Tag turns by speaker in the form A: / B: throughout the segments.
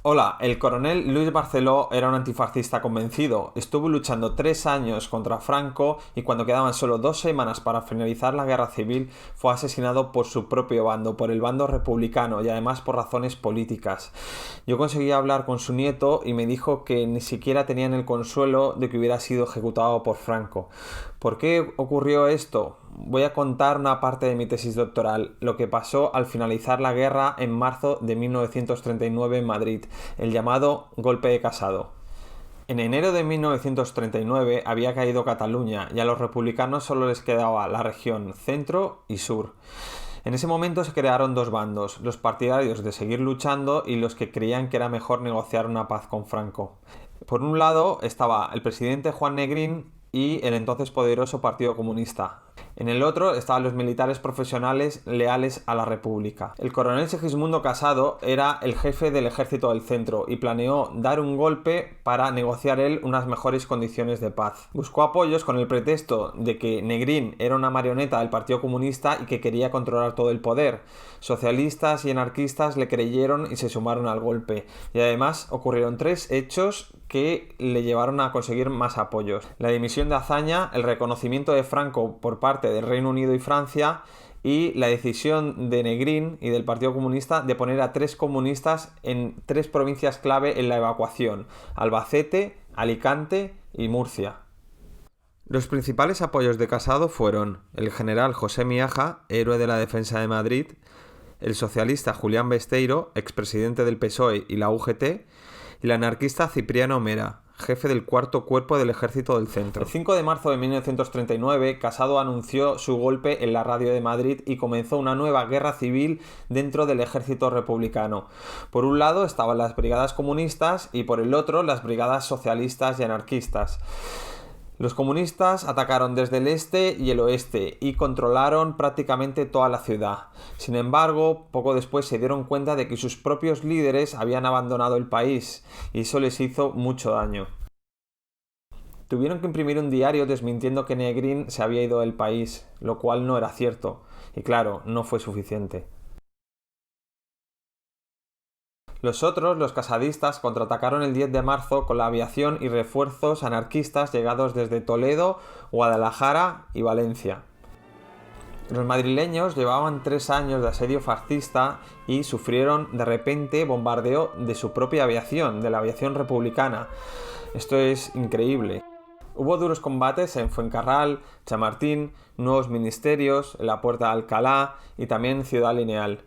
A: Hola, el coronel Luis Barceló era un antifascista convencido. Estuvo luchando 3 años contra Franco y cuando quedaban solo 2 semanas para finalizar la guerra civil fue asesinado por su propio bando, por el bando republicano y además por razones políticas. Yo conseguí hablar con su nieto y me dijo que ni siquiera tenían el consuelo de que hubiera sido ejecutado por Franco. ¿Por qué ocurrió esto? Voy a contar una parte de mi tesis doctoral, lo que pasó al finalizar la guerra en marzo de 1939 en Madrid, el llamado Golpe de Casado. En enero de 1939 había caído Cataluña y a los republicanos solo les quedaba la región centro y sur. En ese momento se crearon dos bandos, los partidarios de seguir luchando y los que creían que era mejor negociar una paz con Franco. Por un lado estaba el presidente Juan Negrín y el entonces poderoso Partido Comunista. En el otro estaban los militares profesionales leales a la República. El coronel Segismundo Casado era el jefe del ejército del centro y planeó dar un golpe para negociar él unas mejores condiciones de paz. Buscó apoyos con el pretexto de que Negrín era una marioneta del Partido Comunista y que quería controlar todo el poder. Socialistas y anarquistas le creyeron y se sumaron al golpe. Y además ocurrieron 3 hechos que le llevaron a conseguir más apoyos: la dimisión de Azaña, el reconocimiento de Franco por parte del Reino Unido y Francia y la decisión de Negrín y del Partido Comunista de poner a 3 comunistas en 3 provincias clave en la evacuación: Albacete, Alicante y Murcia. Los principales apoyos de Casado fueron el general José Miaja, héroe de la defensa de Madrid, el socialista Julián Besteiro, expresidente del PSOE y la UGT, y el anarquista Cipriano Mera, jefe del cuarto cuerpo del ejército del centro. El 5 de marzo de 1939, Casado anunció su golpe en la radio de Madrid y comenzó una nueva guerra civil dentro del ejército republicano. Por un lado estaban las brigadas comunistas y por el otro las brigadas socialistas y anarquistas. Los comunistas atacaron desde el este y el oeste y controlaron prácticamente toda la ciudad. Sin embargo, poco después se dieron cuenta de que sus propios líderes habían abandonado el país y eso les hizo mucho daño. Tuvieron que imprimir un diario desmintiendo que Negrín se había ido del país, lo cual no era cierto, y claro, no fue suficiente. Los otros, los casadistas, contraatacaron el 10 de marzo con la aviación y refuerzos anarquistas llegados desde Toledo, Guadalajara y Valencia. Los madrileños llevaban 3 años de asedio fascista y sufrieron de repente bombardeo de su propia aviación, de la aviación republicana. Esto es increíble. Hubo duros combates en Fuencarral, Chamartín, Nuevos Ministerios, en la Puerta de Alcalá y también en Ciudad Lineal.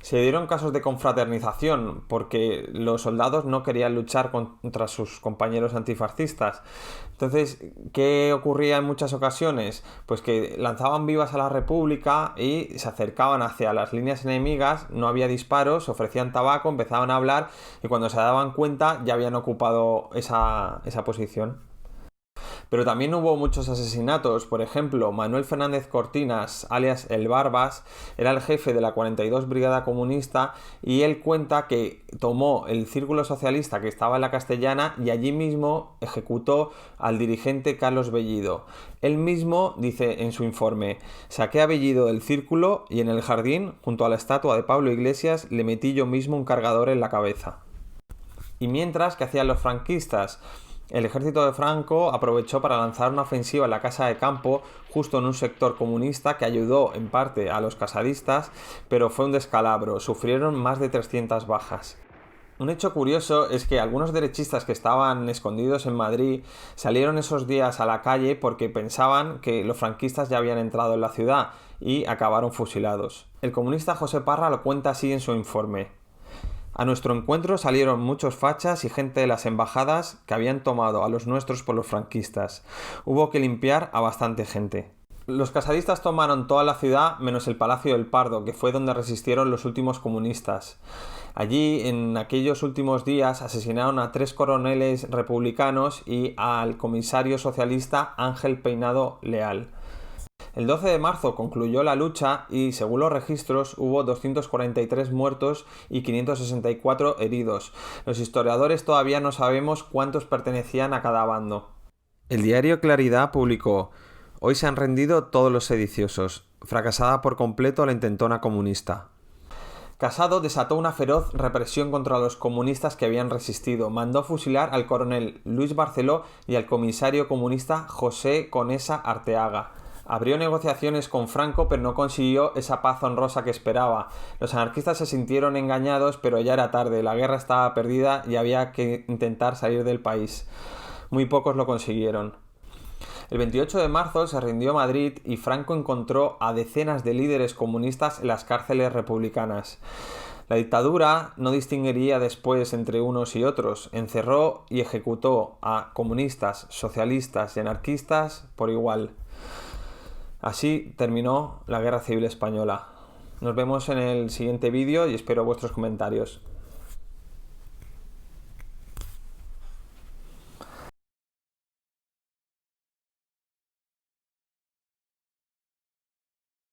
A: Se dieron casos de confraternización porque los soldados no querían luchar contra sus compañeros antifascistas. Entonces, ¿qué ocurría en muchas ocasiones? Pues que lanzaban vivas a la República y se acercaban hacia las líneas enemigas, no había disparos, ofrecían tabaco, empezaban a hablar y cuando se daban cuenta ya habían ocupado esa posición. Pero también hubo muchos asesinatos. Por ejemplo, Manuel Fernández Cortinas, alias El Barbas, era el jefe de la 42 Brigada Comunista y él cuenta que tomó el círculo socialista que estaba en la Castellana y allí mismo ejecutó al dirigente Carlos Bellido. Él mismo dice en su informe: saqué a Bellido del círculo y en el jardín, junto a la estatua de Pablo Iglesias, le metí yo mismo un cargador en la cabeza. Y mientras, ¿qué hacían los franquistas? El ejército de Franco aprovechó para lanzar una ofensiva en la Casa de Campo, justo en un sector comunista que ayudó en parte a los casadistas, pero fue un descalabro, sufrieron más de 300 bajas. Un hecho curioso es que algunos derechistas que estaban escondidos en Madrid salieron esos días a la calle porque pensaban que los franquistas ya habían entrado en la ciudad y acabaron fusilados. El comunista José Parra lo cuenta así en su informe: a nuestro encuentro salieron muchos fachas y gente de las embajadas que habían tomado a los nuestros por los franquistas. Hubo que limpiar a bastante gente. Los casadistas tomaron toda la ciudad menos el Palacio del Pardo, que fue donde resistieron los últimos comunistas. Allí, en aquellos últimos días, asesinaron a 3 coroneles republicanos y al comisario socialista Ángel Peinado Leal. El 12 de marzo concluyó la lucha y, según los registros, hubo 243 muertos y 564 heridos. Los historiadores todavía no sabemos cuántos pertenecían a cada bando. El diario Claridad publicó: hoy se han rendido todos los sediciosos. Fracasada por completo la intentona comunista. Casado desató una feroz represión contra los comunistas que habían resistido. Mandó fusilar al coronel Luis Barceló y al comisario comunista José Conesa Arteaga. Abrió negociaciones con Franco, pero no consiguió esa paz honrosa que esperaba. Los anarquistas se sintieron engañados, pero ya era tarde. La guerra estaba perdida y había que intentar salir del país. Muy pocos lo consiguieron. El 28 de marzo se rindió Madrid y Franco encontró a decenas de líderes comunistas en las cárceles republicanas. La dictadura no distinguiría después entre unos y otros. Encerró y ejecutó a comunistas, socialistas y anarquistas por igual. Así terminó la Guerra Civil Española. Nos vemos en el siguiente vídeo y espero vuestros comentarios.